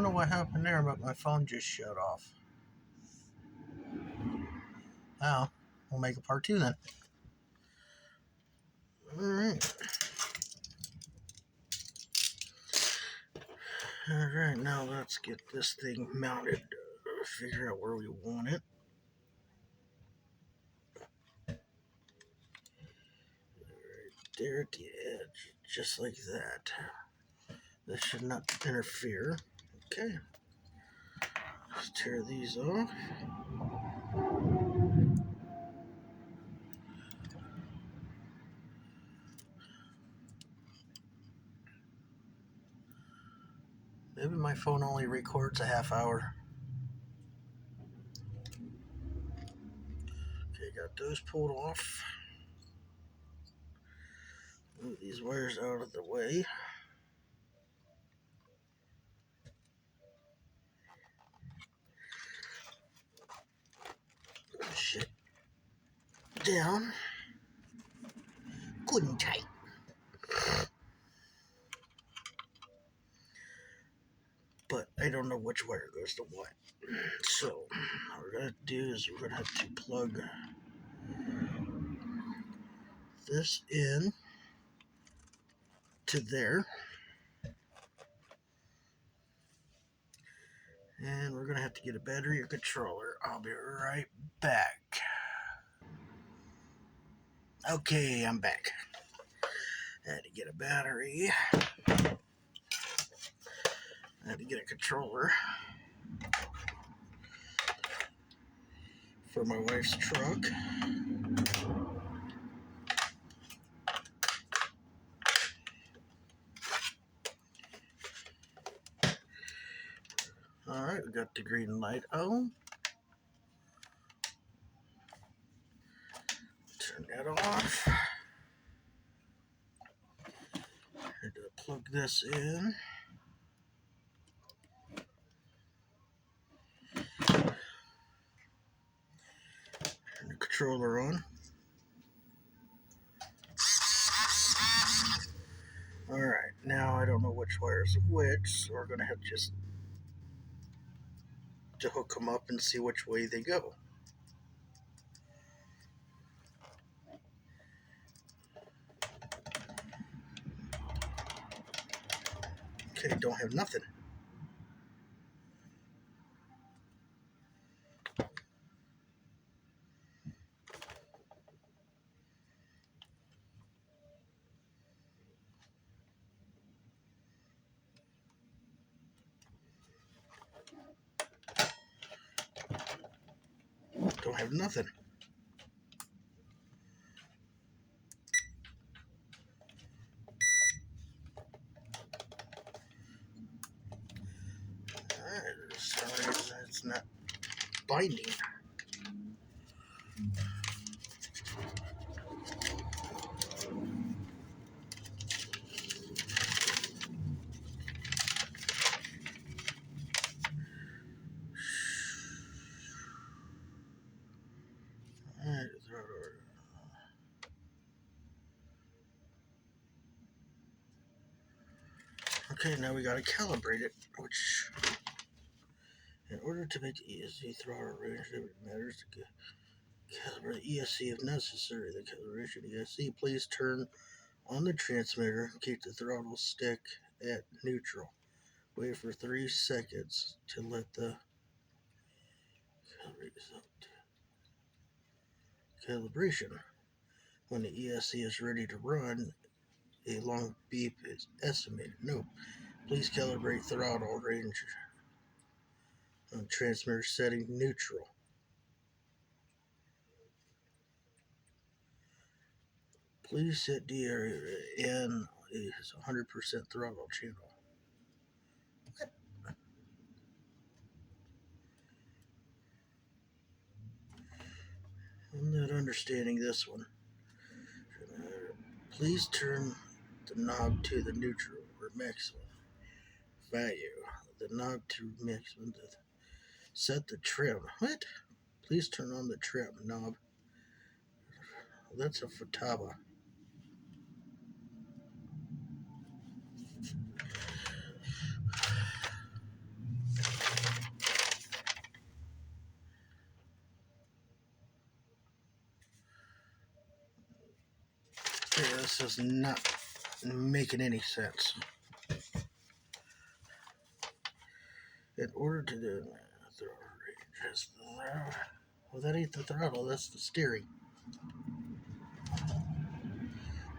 know what happened there, but my phone just shut off. Well, we'll make a part 2 then. Alright. Alright, now let's get this thing mounted. Figure out where we want it. Right there at the edge, just like that. This should not interfere. Okay. Let's tear these off. Maybe my phone only records a half hour. Okay, got those pulled off. Move these wires out of the way. Push it down. Good and tight. But I don't know which wire goes to what. So what we're going to do is we're going to have to plug this in to there. And we're going to have to get a battery or controller. I'll be right back. Okay, I'm back. I had to get a battery. I had to get a controller for my wife's truck. Alright, we got the green light on. Turn that off. And plug this in. Turn the controller on. Alright, now I don't know which wires are which, so we're going to have just to hook them up and see which way they go. Okay, don't have nothing. Don't have nothing. Alright, for some reason it's not binding. Alright, throw it over. Okay, now we gotta calibrate it, which, in order to make the ESC throttle range, it matters to calibrate ESC if necessary. The calibration ESC, please turn on the transmitter, keep the throttle stick at neutral. Wait for 3 seconds to let the calibration. When the ESC is ready to run, a long beep is estimated. Nope. Please calibrate throttle range on transmitter setting neutral. Please set DRN is 100% throttle channel. What? I'm not understanding this one. Please turn the knob to the neutral or maximum value. The knob to maximum. Set the trim. What? Please turn on the trim knob. That's a Futaba. Okay, this is not making any sense. In order to do throttle range, well, that ain't the throttle, that's the steering.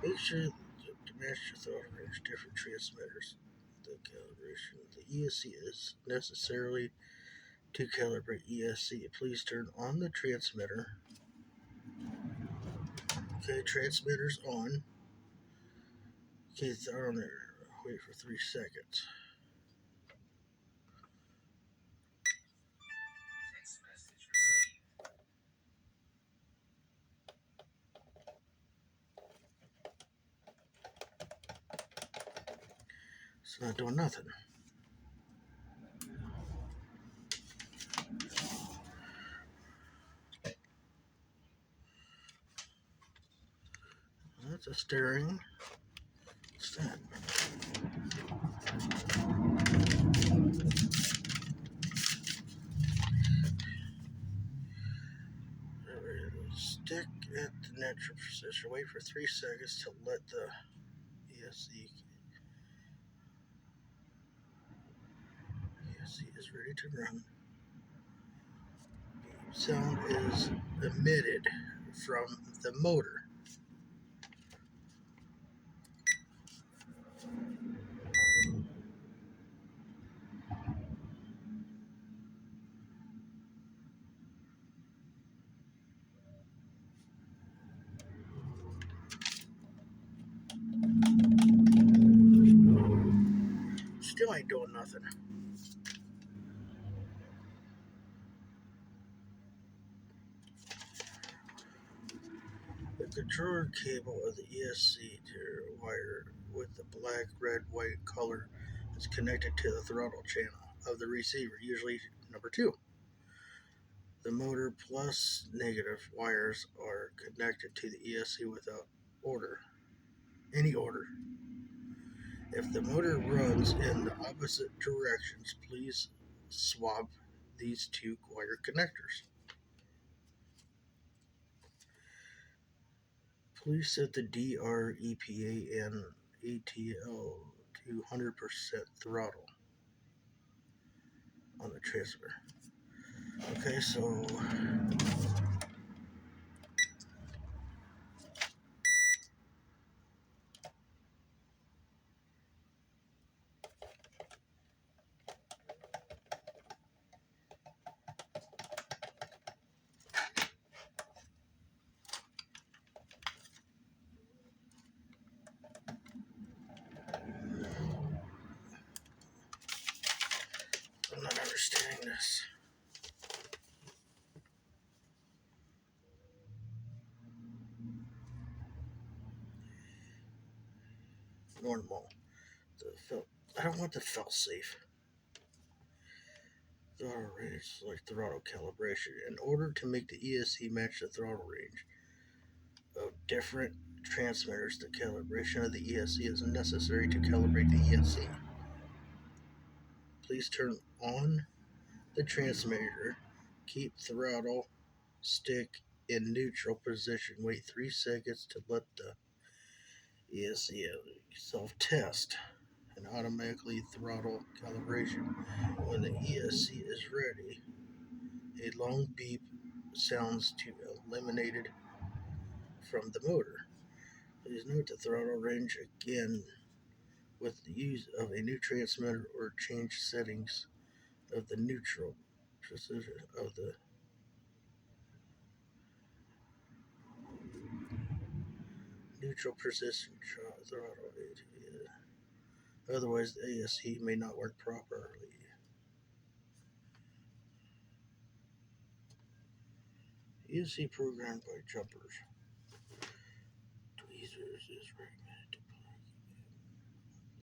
Make sure to match your throttle range different transmitters. The calibration of the ESC is necessarily to calibrate ESC. Please turn on the transmitter. Okay, transmitter's on. Okay, throw on there. Wait for 3 seconds. It's not doing nothing. That's a steering. What's that? Stick at the natural position. Wait for 3 seconds to let the ESC is ready to run. Sound is emitted from the motor. Still ain't doing nothing. The controller cable of the ESC wire with the black, red, white color is connected to the throttle channel of the receiver, usually number 2. The motor plus negative wires are connected to the ESC without any order. If the motor runs in the opposite directions, please swap these 2 wire connectors. Please set the DR, EPA, and ATL to 100% throttle on the transmitter. Okay, so I'm not understanding this. Normal. I don't want the fail-safe. Throttle range, like throttle calibration. In order to make the ESC match the throttle range of different transmitters, the calibration of the ESC is necessary to calibrate the ESC. Please turn on the transmitter. Keep throttle stick in neutral position. Wait 3 seconds to let the ESC self-test and automatically throttle calibration. When the ESC is ready, a long beep sounds to eliminated from the motor. Please note the throttle range again with the use of a new transmitter or change settings of the neutral precision of the neutral precision throttle. Otherwise, the ESC may not work properly. ESC programmed by jumpers. Tweezers is recommended.